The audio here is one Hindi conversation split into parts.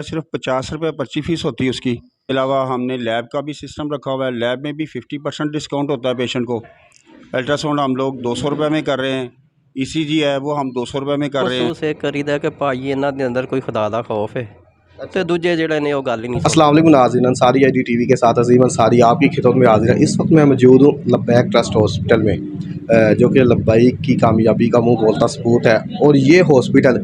सिर्फ 50 रुपये पर्ची फ़ीस होती है उसकी। अलावा हमने लैब का भी सिस्टम रखा हुआ है। लैब में भी 50% डिस्काउंट होता है पेशेंट को। अल्ट्रासाउंड हम लोग 200 रुपये में कर रहे हैं। ईसीजी है वो हम 200 रुपये में कर रहे हैं। महसूस एक करीदा कि भाई इन्हां दे अंदर कोई खुदा दा खौफ है तो दूजे जेड़े ने वो गल ही नहीं। अस्सलाम वालेकुम नाज़रीन, Ansari I D T V के साथ अजीम अंसारी आपकी खिदमत में हाजिर है। इस वक्त मैं मौजूद हूँ लब्बैक ट्रस्ट हॉस्पिटल में, जो कि लब्बैक की कामयाबी का मुंह बोलता सबूत है। और ये हॉस्पिटल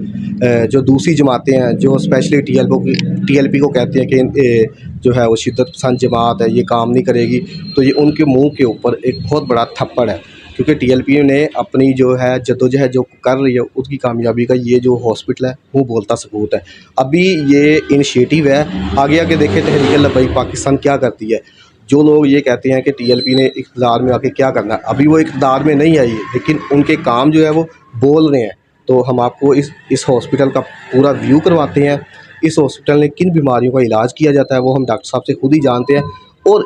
जो दूसरी जमातें हैं जो स्पेशली TLP को कहते हैं कि जो है वो शिद्दत पसंद जमात है, ये काम नहीं करेगी, तो ये उनके मुँह के ऊपर एक बहुत बड़ा थप्पड़ है। क्योंकि TLP ने अपनी जो है जद्दोजहद जो कर रही है उसकी कामयाबी का ये जो हॉस्पिटल है वो बोलता सबूत है। अभी ये इनिशिएटिव है, आगे आगे देखें तहरीक लब्बैक पाकिस्तान क्या करती है। जो लोग ये कहते हैं कि TLP ने इक़्तिदार में आके क्या करना है, अभी वो इक़्तिदार में नहीं आई, लेकिन उनके काम जो है वो बोल रहे हैं। तो हम आपको इस हॉस्पिटल का पूरा व्यू करवाते हैं। इस हॉस्पिटल में किन बीमारियों का इलाज किया जाता है वो हम डॉक्टर साहब से खुद ही जानते हैं। और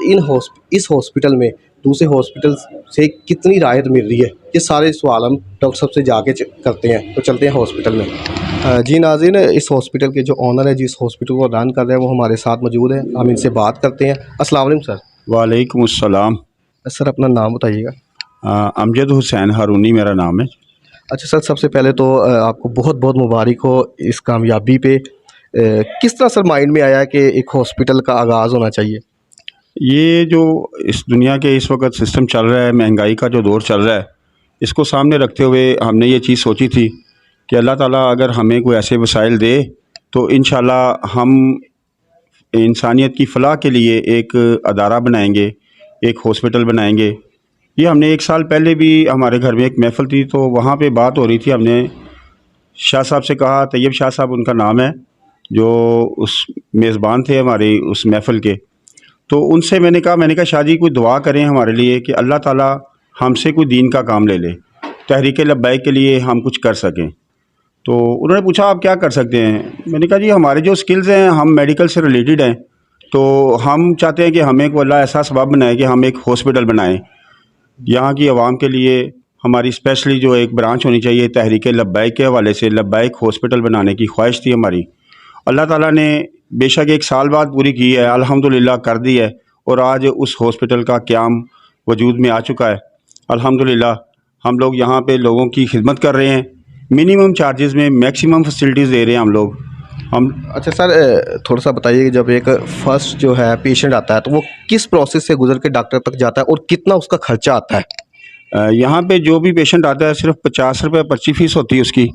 इस हॉस्पिटल में दूसरे हॉस्पिटल से कितनी राहत मिल रही है, ये सारे सवाल हम डॉक्टर साहब से जाके करते हैं। तो चलते हैं हॉस्पिटल में। जी नाज़रीन, इस हॉस्पिटल के जो ऑनर है, जिस हॉस्पिटल को रन कर रहे हैं, वो हमारे साथ मौजूद हैं। हम इनसे बात करते हैं। अस्सलाम वालेकुम सर। वालेकुम अस्सलाम। सर अपना नाम बताइएगा। अमजद हुसैन हारूनी मेरा नाम है। अच्छा सर, सबसे पहले तो आपको बहुत बहुत मुबारक हो इस कामयाबी पे। किस तरह सर माइंड में आया कि एक हॉस्पिटल का आगाज़ होना चाहिए? ये जो इस दुनिया के इस वक्त सिस्टम चल रहा है, महंगाई का जो दौर चल रहा है, इसको सामने रखते हुए हमने ये चीज़ सोची थी कि अल्लाह ताला अगर हमें कोई ऐसे वसाइल दे तो इंशाल्लाह हम इंसानियत की फ़लाह के लिए एक अदारा बनाएंगे, एक हॉस्पिटल बनाएंगे। ये हमने 1 साल पहले भी हमारे घर में एक महफ़िल थी, तो वहाँ पे बात हो रही थी। हमने शाह साहब से कहा, तैयब शाह साहब उनका नाम है, जो उस मेज़बान थे हमारे उस महफ़िल के। तो उनसे मैंने कहा शाह जी कोई दुआ करें हमारे लिए कि अल्लाह ताला हमसे कोई दीन का काम ले ले, तहरीक लब्बैक के लिए हम कुछ कर सकें। तो उन्होंने पूछा आप क्या कर सकते हैं? मैंने कहा जी हमारे जो स्किल्स हैं, हम मेडिकल से रिलेटेड हैं, तो हम चाहते हैं कि हमें को अल्लाह ऐसा सबब बनाए कि हम एक हॉस्पिटल बनाएं। यहाँ की आवाम के लिए हमारी स्पेशली जो एक ब्रांच होनी चाहिए तहरीक लब्बैक के हवाले से, लब्बैक हॉस्पिटल बनाने की ख्वाहिश थी हमारी। अल्लाह ताला ने बेशक 1 साल बाद पूरी की है, अल्हम्दुलिल्लाह कर दी है, और आज उस हॉस्पिटल का क़याम वजूद में आ चुका है। अल्हम्दुलिल्लाह हम लोग यहाँ पे लोगों की खिदमत कर रहे हैं, मिनिमम चार्जेस में मैक्सिमम फैसिलिटीज़ दे रहे हैं हम लोग। अच्छा सर, थोड़ा सा बताइए कि जब एक फ़र्स्ट जो है पेशेंट आता है तो वो किस प्रोसेस से गुजर के डॉक्टर तक जाता है और कितना उसका खर्चा आता है? यहाँ पे जो भी पेशेंट आता है सिर्फ 50 रुपये पर्ची फ़ीस होती है उसकी।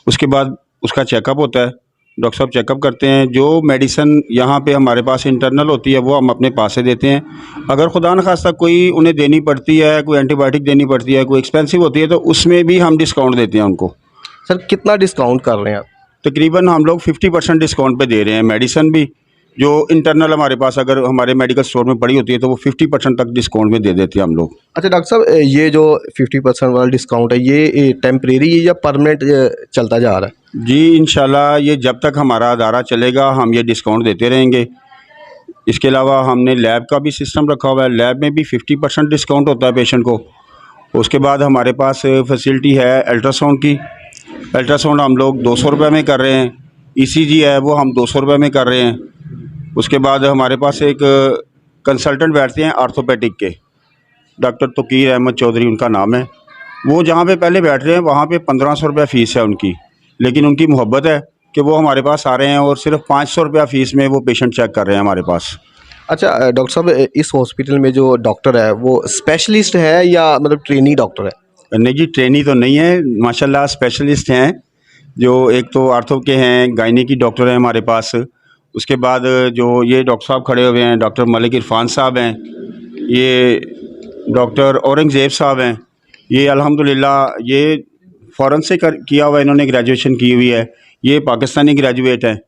उसके बाद उसका चेकअप होता है, डॉक्टर साहब चेकअप करते हैं। जो मेडिसिन यहाँ पे हमारे पास इंटरनल होती है वो हम अपने पास से देते हैं। अगर खुदा न खास्ता कोई उन्हें देनी पड़ती है, कोई एंटीबायोटिक देनी पड़ती है, कोई एक्सपेंसिव होती है, तो उसमें भी हम डिस्काउंट देते हैं उनको। सर कितना डिस्काउंट कर रहे हैं आप? तकरीबन हम लोग 50% डिस्काउंट पे दे रहे हैं। मेडिसिन भी जो इंटरनल हमारे पास अगर हमारे मेडिकल स्टोर में पड़ी होती है तो वो 50% तक डिस्काउंट में दे देते हैं हम लोग। अच्छा डॉक्टर साहब, ये जो 50% वाला डिस्काउंट है ये टेम्परेरी है या परमानेंट चलता जा रहा है? जी इंशाल्लाह ये जब तक हमारा अदारा चलेगा हम ये डिस्काउंट देते रहेंगे। इसके अलावा हमने लैब का भी सिस्टम रखा हुआ है। लैब में भी 50% डिस्काउंट होता है पेशेंट को। उसके बाद हमारे पास फैसिलिटी है अल्ट्रासाउंड की। अल्ट्रासाउंड हम लोग 200 रुपये में कर रहे हैं। ईसीजी है वो हम 200 रुपये में कर रहे हैं। उसके बाद हमारे पास एक कंसल्टेंट बैठते हैं आर्थोपेडिक के, डॉक्टर तोकीर अहमद चौधरी उनका नाम है। वो जहाँ पे पहले बैठ रहे हैं वहाँ पे 1500 रुपया फ़ीस है उनकी, लेकिन उनकी मोहब्बत है कि वो हमारे पास आ रहे हैं और सिर्फ 500 रुपया फ़ीस में वो पेशेंट चेक कर रहे हैं हमारे पास। अच्छा डॉक्टर साहब, इस हॉस्पिटल में जो डॉक्टर है वो स्पेशलिस्ट है या मतलब ट्रेनी डॉक्टर है? नहीं जी, ट्रेनी तो नहीं है, माशाल्लाह स्पेशलिस्ट हैं। जो एक तो आर्थो के हैं, गायनी की डॉक्टर हैं हमारे पास। उसके बाद जो ये डॉक्टर साहब खड़े हुए हैं, डॉक्टर मलिक इरफान साहब हैं, ये डॉक्टर औरंगज़ेब साहब हैं। ये अल्हम्दुलिल्लाह ये फ़ॉरेन से किया हुआ, इन्होंने ग्रेजुएशन की हुई है। ये पाकिस्तानी ग्रेजुएट हैं।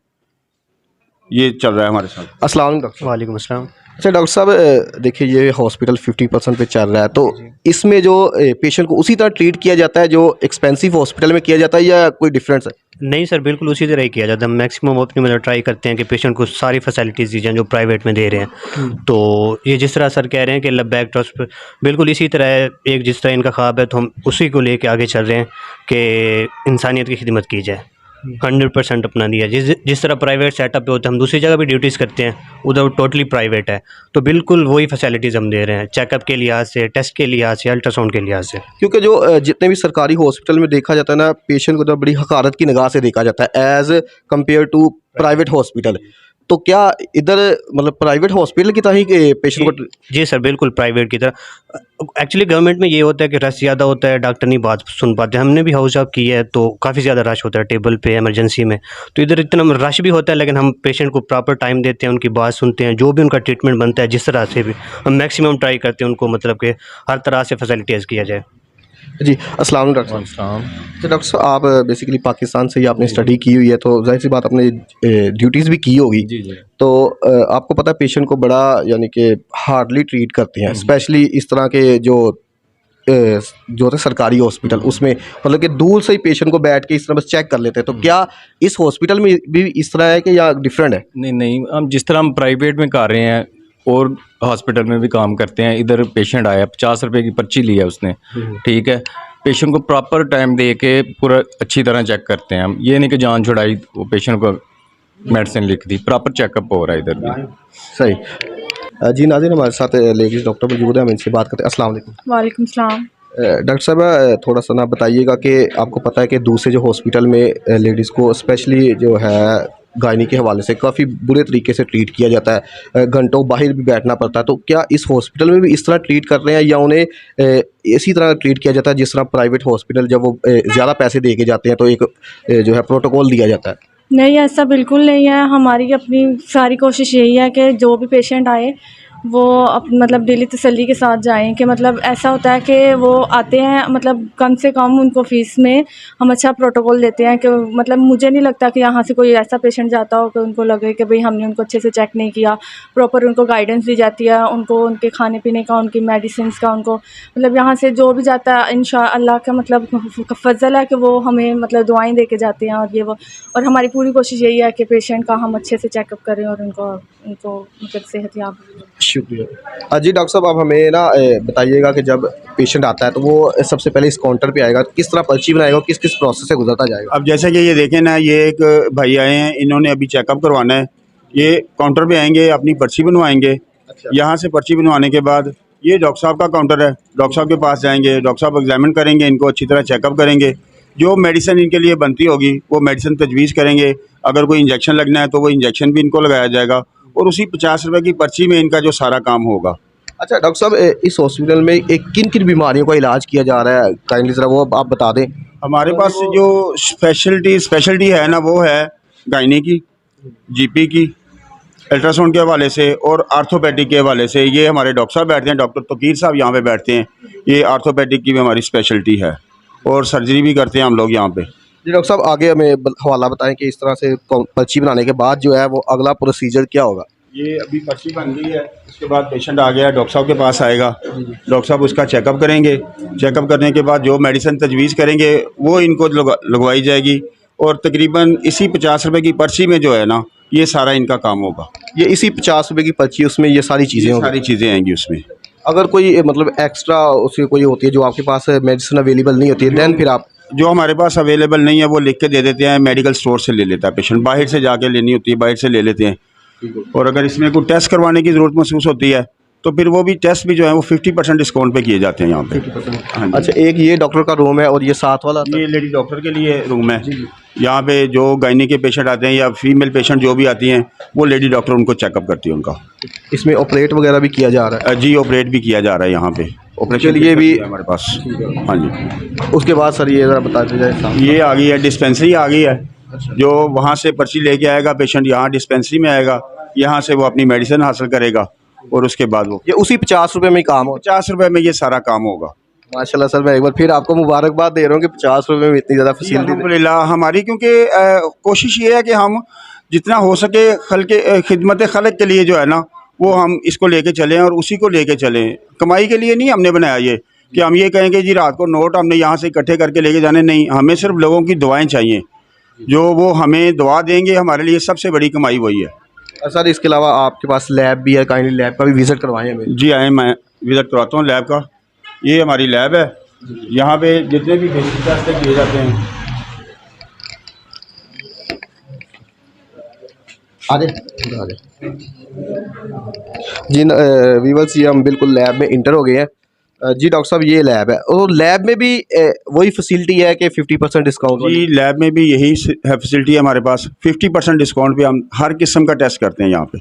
ये चल रहा है हमारे साथ। अस्सलाम वालेकुम डॉक्टर। वालेकुम अस्सलाम। अच्छा डॉक्टर साहब, देखिए ये हॉस्पिटल 50% पे चल रहा है, तो इसमें जो पेशेंट को उसी तरह ट्रीट किया जाता है जो एक्सपेंसिव हॉस्पिटल में किया जाता है या कोई डिफरेंस है? नहीं सर, बिल्कुल उसी तरह ही किया जाता है। मैक्सिमम अपनी मतलब ट्राई करते हैं कि पेशेंट को सारी फैसिलिटीज़ दी जाएँ जो प्राइवेट में दे रहे हैं। तो ये जिस तरह सर कह रहे हैं कि लब्बैक ट्रस्ट पर बिल्कुल इसी तरह है, एक जिस तरह इनका ख्वाब है तो हम उसी को लेके आगे चल रहे हैं कि इंसानियत की खिदमत की जाए। 100% अपना दिया। जिस तरह प्राइवेट सेटअप पे होता है, हम दूसरी जगह भी ड्यूटीज़ करते हैं, उधर टोटली प्राइवेट है, तो बिल्कुल वही फैसिलिटीज़ हम दे रहे हैं, चेकअप के लिहाज से, टेस्ट के लिहाज से, अल्ट्रासाउंड के लिहाज से। क्योंकि जो जितने भी सरकारी हॉस्पिटल में देखा जाता है ना, पेशेंट को तो बड़ी हकारत की निगाह से देखा जाता है as compare to private hospital. तो क्या इधर मतलब प्राइवेट हॉस्पिटल की तरह ही पेशेंट को? जी सर, बिल्कुल प्राइवेट की तरह। एक्चुअली गवर्नमेंट में ये होता है कि रश ज़्यादा होता है, डॉक्टर नहीं बात सुन पाते। हमने भी हाउस जॉब की है तो काफ़ी ज़्यादा रश होता है टेबल पे, इमरजेंसी में। तो इधर इतना रश भी होता है, लेकिन हम पेशेंट को प्रॉपर टाइम देते हैं, उनकी बात सुनते हैं, जो भी उनका ट्रीटमेंट बनता है जिस तरह से भी हम मैक्सिमम ट्राई करते हैं उनको, मतलब कि हर तरह से फैसिलिटीज़ किया जाए। जी, अस्सलाम वालेकुम डॉक्टर साहब। तो डॉक्टर साहब, आप बेसिकली पाकिस्तान से ही आपने स्टडी की हुई है, तो जाहिर सी बात आपने ड्यूटीज़ भी की होगी। जी जी। तो आपको पता है पेशेंट को बड़ा यानी कि हार्डली ट्रीट करते हैं, स्पेशली इस तरह के जो जो होते हैं सरकारी हॉस्पिटल, उसमें मतलब कि दूर से ही पेशेंट को बैठ के इस तरह बस चेक कर लेते हैं। तो क्या इस हॉस्पिटल में भी इस तरह है कि या डिफरेंट है? नहीं नहीं, हम जिस तरह हम प्राइवेट में कर रहे हैं और हॉस्पिटल में भी काम करते हैं। इधर पेशेंट आया, 50 रुपए की पर्ची ली है उसने, ठीक है। पेशेंट को प्रॉपर टाइम दे के पूरा अच्छी तरह चेक करते हैं हम। ये नहीं कि जान छुड़ाई, वो पेशेंट को मेडिसिन लिख दी, प्रॉपर चेकअप हो रहा है इधर भी। सही। जी नाज़रीन, हमारे साथ लेडीज़ डॉक्टर मौजूद है, हम इनसे बात करते हैं। अस्सलाम वालेकुम। वालेकुम सलाम। डॉक्टर साहब, थोड़ा सा ना बताइएगा कि आपको पता है कि दूसरे जो हॉस्पिटल में लेडीज़ को स्पेशली जो है गायनी के हवाले से काफ़ी बुरे तरीके से ट्रीट किया जाता है, घंटों बाहर भी बैठना पड़ता है। तो क्या इस हॉस्पिटल में भी इस तरह ट्रीट कर रहे हैं या उन्हें इसी तरह ट्रीट किया जाता है जिस तरह प्राइवेट हॉस्पिटल जब वो ज़्यादा पैसे दे के जाते हैं तो एक जो है प्रोटोकॉल दिया जाता है? नहीं, ऐसा बिल्कुल नहीं है। हमारी अपनी सारी कोशिश यही है कि जो भी पेशेंट आए वो मतलब दिली तसल्ली के साथ जाएं। कि मतलब ऐसा होता है कि वो आते हैं, मतलब कम से कम उनको फ़ीस में हम अच्छा प्रोटोकॉल देते हैं। कि मतलब मुझे नहीं लगता कि यहाँ से कोई ऐसा पेशेंट जाता हो कि उनको लगे कि भाई हमने उनको अच्छे से चेक नहीं किया। प्रॉपर उनको गाइडेंस दी जाती है, उनको उनके खाने पीने का, उनकी मेडिसिन्स का, उनको मतलब यहाँ से जो भी जाता है इंशाअल्लाह का मतलब फ़ज़ल है कि वो हमें मतलब दुआएं दे के जाते हैं। और ये वो, और हमारी पूरी कोशिश यही है कि पेशेंट का हम अच्छे से चेकअप करें और उनको मतलब सेहतयाब। शुक्रिया। जी डॉक्टर साहब, आप हमें ना बताइएगा कि जब पेशेंट आता है तो वो सबसे पहले इस काउंटर पे आएगा, किस तरह पर्ची बनाएगा, किस किस प्रोसेस से गुजरता जाएगा? अब जैसे कि ये देखें ना, ये एक भाई आए हैं, इन्होंने अभी चेकअप करवाना है। ये काउंटर पे आएंगे, अपनी पर्ची बनवाएंगे। यहाँ से पर्ची बनवाने के बाद ये डॉक्टर साहब का काउंटर है, डॉक्टर साहब के पास जाएंगे, डॉक्टर साहब एग्जामिन करेंगे, इनको अच्छी तरह चेकअप करेंगे। जो मेडिसिन इनके लिए बनती होगी वो मेडिसिन तजवीज़ करेंगे। अगर कोई इंजेक्शन लगना है तो वो इंजेक्शन भी इनको लगाया जाएगा, और उसी 50 रुपए की पर्ची में इनका जो सारा काम होगा। अच्छा डॉक्टर साहब, इस हॉस्पिटल में एक किन किन बीमारियों का इलाज किया जा रहा है, काइंडली ज़रा वो आप बता दें। हमारे पास जो स्पेशलिटी है ना, वो है गायनी की, जीपी की, अल्ट्रासाउंड के हवाले से और आर्थोपेडिक के हवाले से। ये हमारे डॉक्टर साहब बैठते हैं, डॉक्टर तकीर साहब यहाँ पे बैठते हैं। ये आर्थोपेडिक की भी हमारी स्पेशलिटी है, और सर्जरी भी करते हैं हम लोग यहाँ पे। जी डॉक्टर साहब, आगे हमें हवाला बताएं कि इस तरह से पर्ची बनाने के बाद जो है वो अगला प्रोसीजर क्या होगा? ये अभी पर्ची बन गई है, उसके बाद पेशेंट आ गया, डॉक्टर साहब के पास आएगा, डॉक्टर साहब उसका चेकअप करेंगे। चेकअप करने के बाद जो मेडिसिन तजवीज़ करेंगे वो इनको लगवाई जाएगी, और तकरीबन इसी 50 रुपए की पर्ची में जो है ना, ये सारा इनका काम होगा। ये इसी 50 रुपए की पर्ची, उसमें ये सारी चीज़ें होंगी? सारी चीज़ें आएंगी उसमें। अगर कोई मतलब एक्स्ट्रा उसकी कोई होती है जो आपके पास मेडिसिन अवेलेबल नहीं होती है, दैन फिर आप? जो हमारे पास अवेलेबल नहीं है वो लिख के दे देते हैं, मेडिकल स्टोर से ले लेता है पेशेंट, बाहर से जाके लेनी होती है, बाहर से ले लेते हैं। और अगर इसमें कोई टेस्ट करवाने की ज़रूरत महसूस होती है तो फिर वो भी टेस्ट भी जो है वो 50% डिस्काउंट पे किए जाते हैं यहाँ पे। हाँ जी। अच्छा, एक ये डॉक्टर का रूम है और ये साथ वाला? ये लेडी डॉक्टर के लिए रूम है। यहाँ पे जो गायनी के पेशेंट आते हैं या फीमेल पेशेंट जो भी आती हैं, वो लेडी डॉक्टर उनको चेकअप करती है उनका। इसमें ऑपरेट वगैरह भी किया जा रहा है? जी, ऑपरेट भी किया जा रहा है यहाँ पे, ऑपरेशन के लिए भी हमारे पास। हाँ जी। उसके बाद सर ये ज़रा बता दीजिए। ये आ गई है डिस्पेंसरी, आ गई है। जो वहाँ से पर्ची लेके आएगा पेशेंट, यहाँ डिस्पेंसरी में आएगा, यहाँ से वो अपनी मेडिसिन हासिल करेगा, और उसके बाद वो ये उसी 50 रुपए में ही काम हो? 50 रुपए में ये सारा काम होगा। माशाल्लाह सर, मैं एक बार फिर आपको मुबारकबाद दे रहा हूँ कि 50 रुपए में इतनी ज़्यादा फैसिलिटी। अल्हम्दुलिल्लाह, हमारी क्योंकि कोशिश ये है कि हम जितना हो सके खिदमत खलक के लिए जो है ना, वो हम इसको लेके चलें और उसी को लेके चलें। कमाई के लिए नहीं हमने बनाया ये कि हम ये कहेंगे जी रात को नोट हमने यहाँ से इकट्ठे करके लेके जाने, नहीं। हमें सिर्फ लोगों की दुआएं चाहिए, जो वो हमें दुआ देंगे, हमारे लिए सबसे बड़ी कमाई वही है। सर इसके अलावा आपके पास लैब भी है, काइंडली लैब का भी विज़िट करवाएं हमें। जी आए, मैं विज़िट करवाता हूँ लैब का। ये हमारी लैब है, यहाँ पे जितने भी बेसिक टेस्ट किए जाते हैं आ जाए आ जाए जी। वीवर्स, ये हम बिल्कुल लैब में इंटर हो गए हैं। जी डॉक्टर साहब, ये लैब है और लैब में भी वही फैसिलिटी है कि 50% डिस्काउंट वाली? जी लैब में भी यही है फैसिलिटी है हमारे पास। 50% डिस्काउंट पे हम हर किस्म का टेस्ट करते हैं यहाँ पे।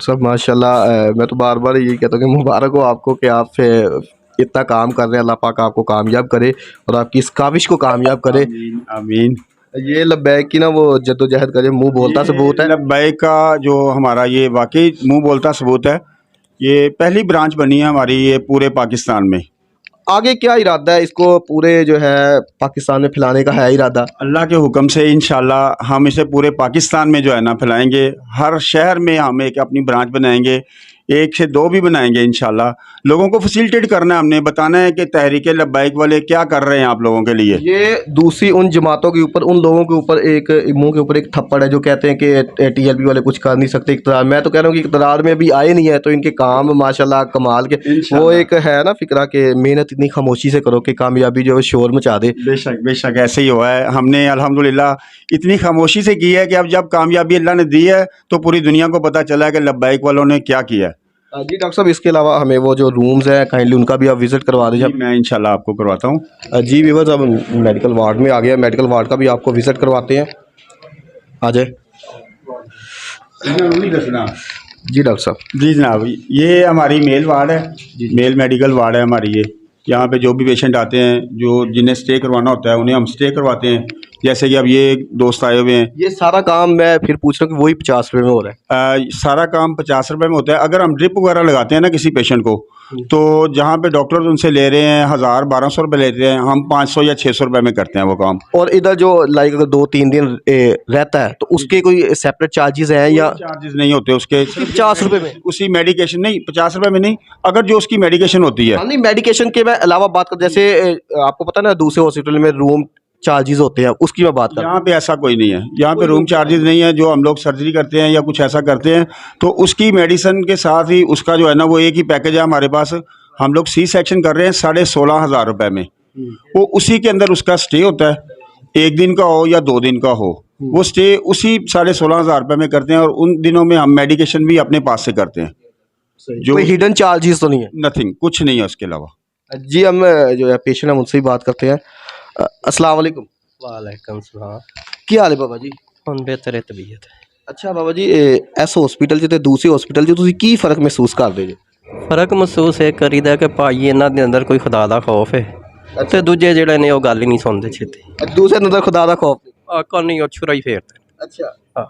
सब माशाल्लाह, मैं तो बार बार यही कहता हूँ कि मुबारक हो आपको कि आप इतना काम कर रहे हैं। अल्लाह पाक आपको कामयाब करे और आपकी इस काविश को कामयाब करे। आमीन आमीन। ये लब्बैक की ना वो जद्दोजहद करे, मुंह बोलता सबूत है। लब्बैक का जो हमारा ये वाकई मुंह बोलता सबूत है। ये पहली ब्रांच बनी है हमारी ये पूरे पाकिस्तान में। आगे क्या इरादा है, इसको पूरे जो है पाकिस्तान में फैलाने का है इरादा? अल्लाह के हुक्म से इंशाल्लाह हम इसे पूरे पाकिस्तान में जो है ना फैलाएंगे। हर शहर में हम एक अपनी ब्रांच बनाएंगे, 1 से 2 भी बनाएंगे इंशाल्लाह। लोगों को फैसिलिटेट करना है, हमने बताना है कि तहरीक लब्बैक वाले क्या कर रहे हैं आप लोगों के लिए। ये दूसरी उन जमातों के ऊपर, उन लोगों के ऊपर एक मुंह के ऊपर एक थप्पड़ है जो कहते हैं कि TLP वाले कुछ कर नहीं सकते इक़्तिदार। मैं तो कह रहा हूँ कि इक़्तिदार में अभी आए नहीं है तो इनके काम माशाल्लाह कमाल के। वो एक है ना फिक्रा कि मेहनत इतनी खामोशी से करो कि कामयाबी जो है शोर मचा दे। बेशक ऐसे ही हुआ है। हमने अल्हम्दुलिल्लाह इतनी खामोशी से की है कि अब जब कामयाबी अल्लाह ने दी है तो पूरी दुनिया को पता चला है कि लब्बैक वालों ने क्या किया है। जी डॉक्टर साहब, इसके अलावा हमें वो जो रूम्स हैं काइंडली उनका भी आप विज़िट करवा दीजिए। मैं इंशाल्लाह आपको करवाता हूँ। जी व्यूअर्स, अब मेडिकल वार्ड में आ गया, मेडिकल वार्ड का भी आपको विज़िट करवाते हैं। आ जाए जी डॉक्टर साहब। जी जनाब, ये हमारी मेल वार्ड है, मेल मेडिकल वार्ड है हमारी ये। यहाँ पे जो भी पेशेंट आते हैं, जो जिन्हें स्टे करवाना होता है उन्हें हम स्टे करवाते हैं। जैसे कि अब ये दोस्त आए हुए हैं। ये सारा काम मैं फिर पूछ रहा हूँ कि वही 50 रुपये में हो रहा है? सारा काम 50 रुपये में होता है। अगर हम ड्रिप वगैरह लगाते हैं ना किसी पेशेंट को, तो जहाँ पे डॉक्टर उनसे ले रहे हैं 1000-1200 रुपये लेते हैं, हम 500 या 600 रुपये में करते हैं वो काम। और इधर जो लाइक अगर 2-3 दिन रहता है तो उसके कोई सेपरेट चार्जेस हैं या? चार्जेस नहीं होते उसके। 50 रुपये में उसी मेडिकेशन नहीं, 50 रुपये में नहीं, अगर जो उसकी मेडिकेशन होती है। हाँ, नहीं मेडिकेशन के मैं अलावा बात कर, जैसे आपको पता ना दूसरे हॉस्पिटल में रूम चार्जेस होते हैं, उसकी मैं बात कर। यहाँ पे ऐसा कोई नहीं है। यहाँ पे रूम चार्जेस नहीं है। जो हम लोग सर्जरी करते हैं या कुछ ऐसा करते हैं तो उसकी मेडिसिन के साथ ही उसका जो है ना वो एक ही पैकेज है हमारे पास। हम लोग C सेक्शन कर रहे हैं 16,500 रुपये में। वो उसी के अंदर उसका स्टे होता है, 1 दिन का हो या 2 दिन का हो, वो स्टे उसी 16,500 रुपये में करते हैं। और उन दिनों में हम मेडिकेशन भी अपने पास से करते हैं। जो हिडन चार्जेस तो नहीं है? नथिंग, कुछ नहीं है उसके अलावा। जी, हम जो है पेशेंट है उनसे ही बात करते हैं। अस्सलाम वालेकुम। वालेकुम सलाम। क्या हाल है बाबा जी? ਹੁਣ ਬਿਹਤਰ ਹੈ ਤਬੀਅਤ। अच्छा बाबा जी, इस हॉस्पिटल 'ਚ ਤੇ ਦੂਸਰੇ ਹਸਪੀਟਲ 'ਚ ਤੁਸੀਂ ਕੀ ਫਰਕ ਮਹਿਸੂਸ ਕਰਦੇ ਜੀ? ਫਰਕ ਮਹਿਸੂਸ ਇਹ ਕਰੀਦਾ ਕਿ ਭਾਈ ਇਹਨਾਂ ਦੇ ਅੰਦਰ ਕੋਈ ਖੁਦਾ ਦਾ ਖੌਫ ਹੈ ਤੇ ਦੂਜੇ ਜਿਹੜੇ ਨੇ ਉਹ ਗੱਲ ਹੀ ਨਹੀਂ ਸੁਣਦੇ ਛੇਤੀ। ਦੂਸਰੇ ਅੰਦਰ ਖੁਦਾ ਦਾ ਖੌਫ ਨਹੀਂ? ਆਕਾ ਨਹੀਂ ਉਹ ਛੁਰਾ ਹੀ ਫੇਰਦੇ। ਅੱਛਾ ਹਾਂ।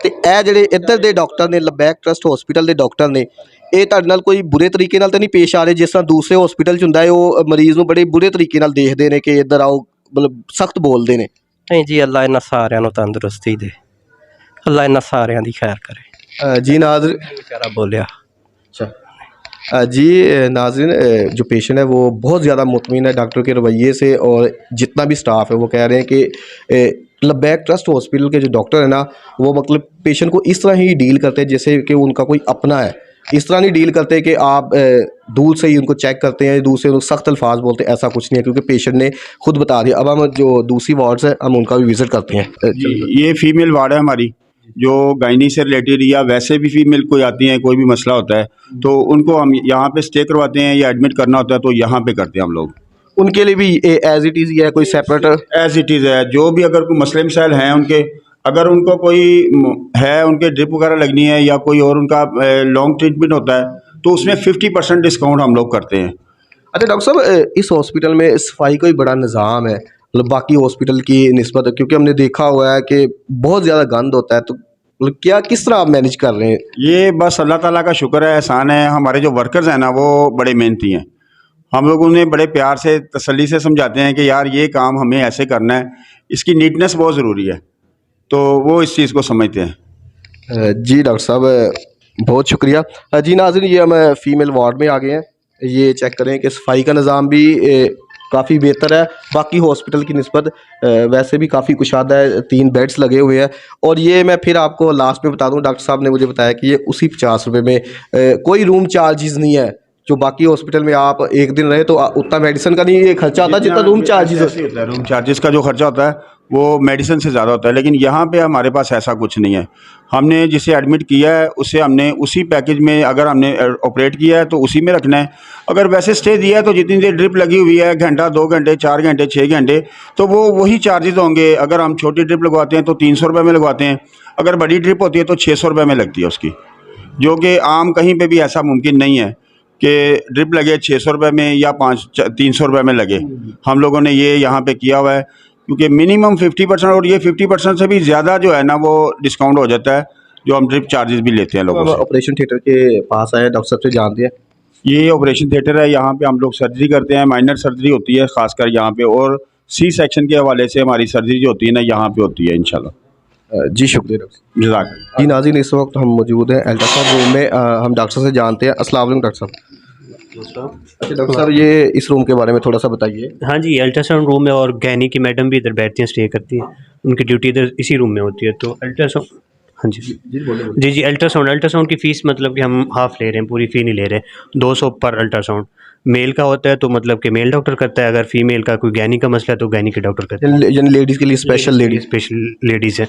ਤੇ ਇਹ ਜਿਹੜੇ ਇੱਧਰ ਦੇ ਡਾਕਟਰ ਨੇ, ਲਬੈਕ ਟਰਸਟ ਹਸਪੀਟਲ ਦੇ ਡਾਕਟਰ ਨੇ, ਇਹ ਤੁਹਾਡੇ ਨਾਲ ਕੋਈ ਬੁਰੇ ਤਰੀਕੇ ਨਾਲ ਤਾਂ ਨਹੀਂ ਪੇਸ਼ ਆ ਰਹੇ ਜਿਸ ਤਰ੍ਹਾਂ ਦੂਸਰੇ ਹਸਪੀਟਲ 'ਚ ਹੁੰਦਾ ਹੈ? ਉਹ ਮਰੀਜ਼ ਨੂੰ ਬੜੇ ਬੁਰੇ ਤਰੀਕੇ ਨਾਲ ਦੇਖਦੇ ਨੇ ਕਿ ਇੱਧਰ ਆਓ, ਮਤਲਬ ਸਖਤ ਬੋਲਦੇ ਨੇ। ਨਹੀਂ ਜੀ, ਅੱਲਾ ਇਹਨਾਂ ਸਾਰਿਆਂ ਨੂੰ ਤੰਦਰੁਸਤੀ ਦੇ, ਅੱਲਾ ਇਹਨਾਂ ਸਾਰਿਆਂ ਦੀ ਖੈਰ करे। जी नाज़रीन, बेचारा बोलिया। अच्छा जी नाज़रीन, जो पेशेंट है वो बहुत ज़्यादा मुतमिन है डॉक्टर के रवैये से, और जितना भी स्टाफ है वो कह रहे हैं कि लबैक ट्रस्ट हॉस्पिटल के जो डॉक्टर है ना वो मतलब पेशेंट को इस तरह ही डील करते हैं जैसे कि उनका कोई अपना है। इस तरह नहीं डील करते कि आप दूर से ही उनको चेक करते हैं, दूर से उनको सख्त अल्फाज बोलते हैं, ऐसा कुछ नहीं है क्योंकि पेशेंट ने खुद बता दिया। अब हम जो दूसरी वार्ड्स है हम उनका भी विज़िट करते हैं। ये फीमेल वार्ड है हमारी, जो गायनी से रिलेटेड या वैसे भी फीमेल कोई आती हैं, कोई भी मसला होता है तो उनको हम यहाँ पे स्टे करवाते हैं या एडमिट करना होता है तो यहाँ पे करते हैं हम लोग। उनके लिए भी एज इट इज़ है कोई सेपरेट? एज इट इज़ है। जो भी अगर कोई मसले मसाइल हैं उनके, अगर उनको कोई है, उनके ड्रिप वगैरह लगनी है या कोई और उनका लॉन्ग ट्रीटमेंट होता है तो उसमें 50% डिस्काउंट हम लोग करते हैं। अच्छा डॉक्टर साहब, इस हॉस्पिटल में सफाई का भी बड़ा निज़ाम है मतलब बाकी हॉस्पिटल की निस्बत, क्योंकि हमने देखा हुआ है कि बहुत ज़्यादा गंद होता है, तो मतलब क्या किस तरह आप मैनेज कर रहे हैं? ये बस अल्लाह ताला का शुक्र है, एहसान है। हमारे जो वर्कर्स हैं ना वो बड़े मेहनती हैं। हम लोग उन्हें बड़े प्यार से तसल्ली से समझाते हैं कि यार ये काम हमें ऐसे करना है, इसकी नीटनेस बहुत ज़रूरी है, तो वो इस चीज़ को समझते हैं। जी डॉक्टर साहब बहुत शुक्रिया। जी नाज़रीन, ये हम फीमेल वार्ड में आ गए हैं। ये चेक करें कि सफाई का निज़ाम भी काफ़ी बेहतर है बाकी हॉस्पिटल की निस्बत, वैसे भी काफ़ी कुशादा है, 3 बेड्स लगे हुए हैं। और ये मैं फिर आपको लास्ट में बता दूं, डॉक्टर साहब ने मुझे बताया कि ये उसी 50 रुपये में कोई रूम चार्जेस नहीं है। जो बाकी हॉस्पिटल में आप 1 दिन रहे तो उतना मेडिसिन का नहीं ये खर्चा आता जितना रूम चार्जेस होता है। रूम चार्जेस का जो खर्चा होता है वो मेडिसिन से ज़्यादा होता है। लेकिन यहाँ पे हमारे पास ऐसा कुछ नहीं है। हमने जिसे एडमिट किया है उसे हमने उसी पैकेज में, अगर हमने ऑपरेट किया है तो उसी में रखना है। अगर वैसे स्टे दिया है तो जितनी देर ड्रिप लगी हुई है, घंटा, 2 घंटे, 4 घंटे, 6 घंटे, तो वो वही चार्जेस होंगे। अगर हम छोटी ड्रिप लगवाते हैं तो 300 रुपये में लगवाते हैं, अगर बड़ी ड्रिप होती है तो 600 रुपये में लगती है उसकी, जो कि आम कहीं पे भी ऐसा मुमकिन नहीं है कि ड्रिप लगे 600 रुपये में या 300 रुपये में लगे। हम लोगों ने ये यहाँ पे किया हुआ है, क्योंकि मिनिमम 50% और ये 50% से भी ज़्यादा जो है ना वो डिस्काउंट हो जाता है, जो हम ड्रिप चार्जेस भी लेते हैं लोगों हम से। ऑपरेशन थिएटर के पास आए, डॉक्टर साहब से जानते हैं। ये ऑपरेशन थिएटर है, यहाँ पे हम लोग सर्जरी करते हैं, माइनर सर्जरी होती है खासकर यहाँ पे, और सी सेक्शन के हवाले से हमारी सर्जरी जो होती है ना यहाँ पे होती है इंशाल्लाह। जी शुक्रिया डॉक्टर साहब। जज़ाकल्लाह। जी नाज़रीन, इस वक्त हम मौजूद हैं अल्ट्रासाउंड रूम में। हम डॉक्टर से जानते हैं। अस्सलाम वालेकुम डॉक्टर साहब। अच्छा डॉक्टर साहब, ये इस रूम के बारे में थोड़ा सा बताइए। हाँ जी, अल्ट्रासाउंड रूम है और गैनी की मैडम भी इधर बैठती हैं, स्टे करती हैं, उनकी ड्यूटी इधर इसी रूम में होती है। तो अल्ट्रासाउंड, हाँ जी जी जी, अल्ट्रासाउंड की फ़ीस मतलब कि हम हाफ़ ले रहे हैं, पूरी फ़ी नहीं ले रहे। 200 पर अल्ट्रासाउंड। मेल का होता है तो मतलब कि मेल डॉक्टर करता है, अगर फीमेल का कोई गैनी का मसला है तो गैनी के डॉक्टर करते हैं। यानी लेडीज़ के लिए स्पेशल लेडीज़ है।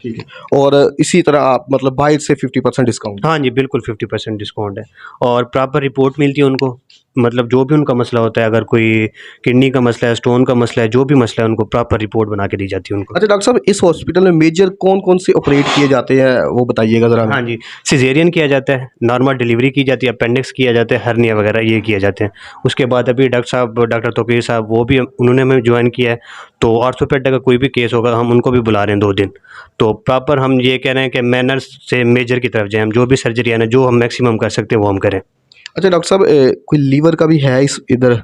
ठीक है। और इसी तरह आप मतलब बाहर से 50% डिस्काउंट। हाँ जी, बिल्कुल 50% डिस्काउंट है और प्रॉपर रिपोर्ट मिलती है उनको, मतलब जो भी उनका मसला होता है, अगर कोई किडनी का मसला है, स्टोन का मसला है, जो भी मसला है, उनको प्रॉपर रिपोर्ट बना के दी जाती है उनको। अच्छा डॉक्टर साहब, इस हॉस्पिटल में मेजर कौन कौन से ऑपरेट किए जाते हैं वो बताइएगा ज़रा। हाँ जी, सिजेरियन किया जाता है, नॉर्मल डिलीवरी की जाती है, अपेंडिक्स किया जाता है, हर्निया वगैरह ये किए जाते हैं। उसके बाद अभी डॉक्टर तौकीर साहब, वो भी उन्होंने हमें ज्वाइन किया है, तो ऑर्थोपेड का कोई भी केस होगा हम उनको भी बुला रहे हैं 2 दिन। तो प्रॉपर हम ये कह रहे हैं कि मैनर से मेजर की तरफ जाएँ, हम जो भी सर्जरी है ना, जो हम मैक्सिमम कर सकते हैं वो हम करें। अच्छा डॉक्टर साहब, कोई लीवर का भी है इस इधर?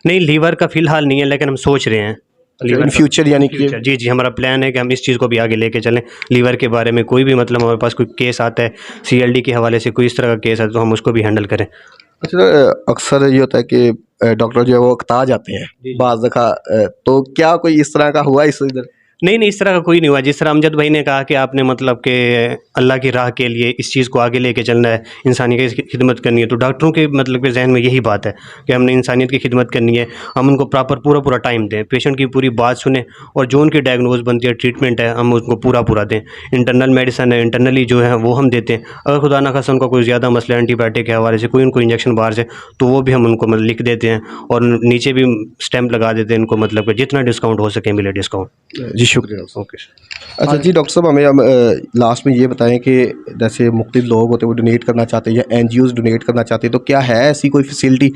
नहीं, लीवर का फ़िलहाल नहीं है, लेकिन हम सोच रहे हैं लीवर इन का। फ्यूचर यानी कि जी जी, हमारा प्लान है कि हम इस चीज़ को भी आगे लेके चलें। लीवर के बारे में कोई भी मतलब हमारे पास कोई केस आता है, सीएलडी के हवाले से कोई इस तरह का केस है तो हम उसको भी हैंडल करें। अच्छा अक्सर ये होता है कि डॉक्टर जो है वो अकता जाते हैं बाज़ दफ़ा, तो क्या कोई इस तरह का हुआ इस इधर? नहीं, इस तरह का कोई नहीं हुआ। जिस तरह अमजद भाई ने कहा कि आपने मतलब कि अल्लाह की राह के लिए इस चीज़ को आगे लेके चलना है, इंसानियत की खिदमत करनी है, तो डॉक्टरों के मतलब के जहन में यही बात है कि हमने इंसानियत की खिदमत करनी है, हम उनको प्रॉपर पूरा टाइम दें, पेशेंट की पूरी बात सुने और जो उनकी डायग्नोज बनती है, ट्रीटमेंट है, हम उसको पूरा दें। इंटरनल मेडिसिन है, इंटरनली जो है वो हम देते हैं। अगर खुदा न खास्ता उनका कोई ज़्यादा मसला है एंटीबायोटिक के हवाले से, कोई उनको इंजेक्शन बाहर से, तो वो भी हम उनको मतलब लिख देते हैं और नीचे भी स्टैंप लगा देते हैं इनको, मतलब कि जितना डिस्काउंट हो सके मिले डिस्काउंट। जी शुक्रिया। ओके। अच्छा जी डॉक्टर साहब, हमें हम लास्ट में ये बताएं कि जैसे मुख्तलिफ लोग होते हैं वो डोनेट करना चाहते हैं या एनजीओज़ डोनेट करना चाहते हैं, तो क्या है ऐसी कोई फैसिलिटी?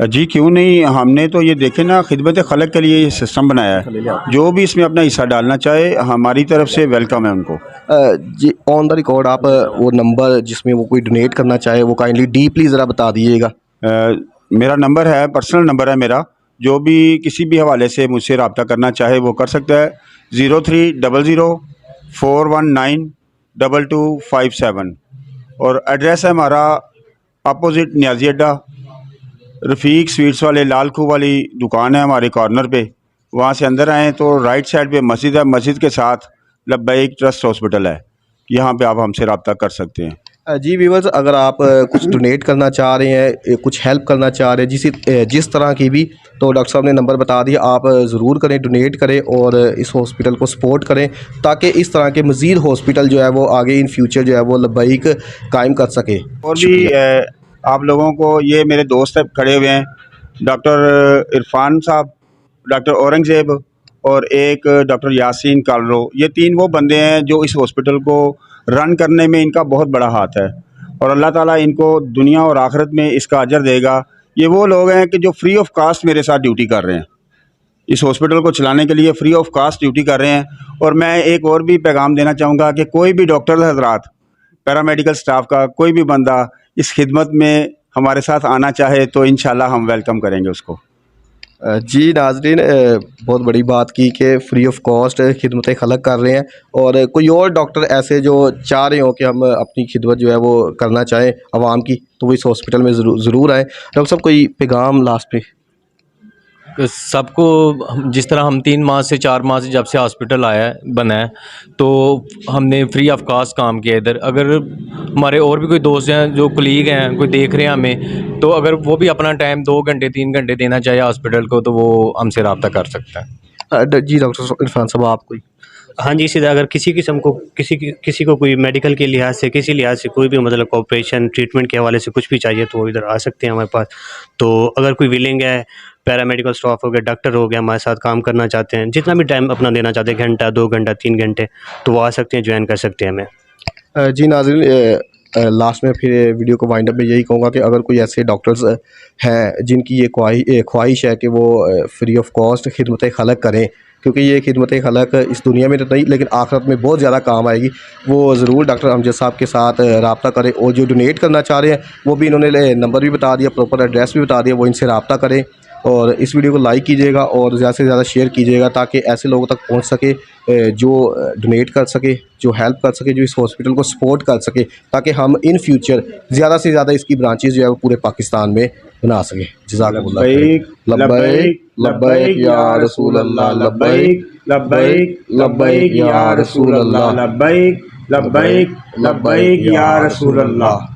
जी क्यों नहीं, हमने तो ये देखे ना, खिदमत खलक के लिए ये सिस्टम बनाया है। जो भी इसमें अपना हिस्सा डालना चाहे हमारी तरफ से वेलकम है उनको। जी ऑन द रिकॉर्ड आप वो नंबर जिसमें वो कोई डोनेट करना चाहे वो काइंडली डीपली ज़रा बता दीजिएगा। मेरा नंबर है, पर्सनल नंबर है मेरा, जो भी किसी भी हवाले से मुझसे रब्ता करना चाहे वो कर सकता है। 0300419227 और एड्रेस है हमारा अपोजिट न्याजी अड्डा, रफ़ीक स्वीट्स वाले लाल खूह वाली दुकान है हमारे कॉर्नर पे। वहाँ से अंदर आएँ तो राइट साइड पे मस्जिद है, मस्जिद के साथ लब्बैक ट्रस्ट हॉस्पिटल है, यहाँ पे आप हमसे रब्ता कर सकते हैं। जी व्यूअर्स, अगर आप कुछ डोनेट करना चाह रहे हैं, कुछ हेल्प करना चाह रहे हैं जिस तरह की भी, तो डॉक्टर साहब ने नंबर बता दिया, आप ज़रूर करें, डोनेट करें और इस हॉस्पिटल को सपोर्ट करें ताकि इस तरह के मज़ीद हॉस्पिटल जो है वो आगे इन फ्यूचर जो है वो लब्बैक कायम कर सके। और भी आप लोगों को, ये मेरे दोस्त खड़े हुए हैं, डॉक्टर इरफान साहब, डॉक्टर औरंगज़ेब और एक डॉक्टर यासीन कालरो, ये 3 वो बंदे हैं जो इस हॉस्पिटल को रन करने में इनका बहुत बड़ा हाथ है और अल्लाह ताला इनको दुनिया और आखिरत में इसका अजर देगा। ये वो लोग हैं कि जो फ्री ऑफ कास्ट मेरे साथ ड्यूटी कर रहे हैं, इस हॉस्पिटल को चलाने के लिए फ्री ऑफ कास्ट ड्यूटी कर रहे हैं। और मैं एक और भी पैगाम देना चाहूँगा कि कोई भी डॉक्टर हजरात, पैरामेडिकल स्टाफ का कोई भी बंदा इस खिदमत में हमारे साथ आना चाहे तो इंशाल्लाह हम वेलकम करेंगे उसको। जी नाजरीन, बहुत बड़ी बात की कि फ्री ऑफ कॉस्ट खिदमत खलक कर रहे हैं और कोई और डॉक्टर ऐसे जो चाह रहे हो कि हम अपनी खिदमत जो है वो करना चाहें आवाम की, तो वो इस हॉस्पिटल में ज़रूर आएँ। डॉक्टर साहब, कोई पैगाम लास्ट पे? सबको जिस तरह हम 3 माह से 4 माह से जब से हॉस्पिटल बना है, तो हमने फ्री ऑफ कास्ट काम किया इधर। अगर हमारे और भी कोई दोस्त हैं, जो कलीग हैं, कोई देख रहे हैं हमें, तो अगर वो भी अपना टाइम 2 घंटे 3 घंटे देना चाहे हॉस्पिटल को, तो वो हमसे रब्ता कर सकता है। जी डॉक्टर इरफान साहब, आप कोई हाँ जी, सीधा अगर किसी किस्म को किसी को कोई मेडिकल के लिहाज से किसी लिहाज से कोई भी मतलब ऑपरेशन ट्रीटमेंट के हवाले से कुछ भी चाहिए तो वो इधर आ सकते हैं हमारे पास। तो अगर कोई विलिंग है, पैरामेडिकल स्टाफ हो गया, डॉक्टर हो गया, हमारे साथ काम करना चाहते हैं, जितना भी टाइम अपना देना चाहते हैं, घंटा 2 घंटा 3 घंटे, तो वो आ सकते हैं, ज्वाइन कर सकते हैं हमें। जी नाज़रीन, लास्ट में फिर वीडियो को वाइंड अप में यही कहूँगा कि अगर कोई ऐसे डॉक्टर्स हैं जिनकी ये ख्वाहिश है कि वो फ्री ऑफ कॉस्ट खिदमत खलक करें, क्योंकि ये खिदमत खलक इस दुनिया में तो नहीं लेकिन आखिरत में बहुत ज़्यादा काम आएगी, वो ज़रूर डॉक्टर अमजद साहब के साथ रब्ता करें। और जो डोनेट करना चाह रहे हैं वो भी इन्होंने नंबर भी बता दिया, प्रॉपर एड्रेस भी बता दिया, वो इनसे रब्ता करें। और इस वीडियो को लाइक कीजिएगा और ज़्यादा से ज़्यादा शेयर कीजिएगा ताकि ऐसे लोगों तक पहुंच सके जो डोनेट कर सके, जो हेल्प कर सके, जो इस हॉस्पिटल को सपोर्ट कर सके, ताकि हम इन फ्यूचर ज़्यादा से ज़्यादा इसकी ब्रांचेस जो है वो पूरे पाकिस्तान में बना सकें। जज़ाकल्लाह खैर। लब्बैक लब्बैक या रसूल अल्लाह, लब्बैक लब्बैक लब्बैक या रसूल अल्लाह, लब्बैक लब्बैक लब्बैक या रसूल अल्लाह।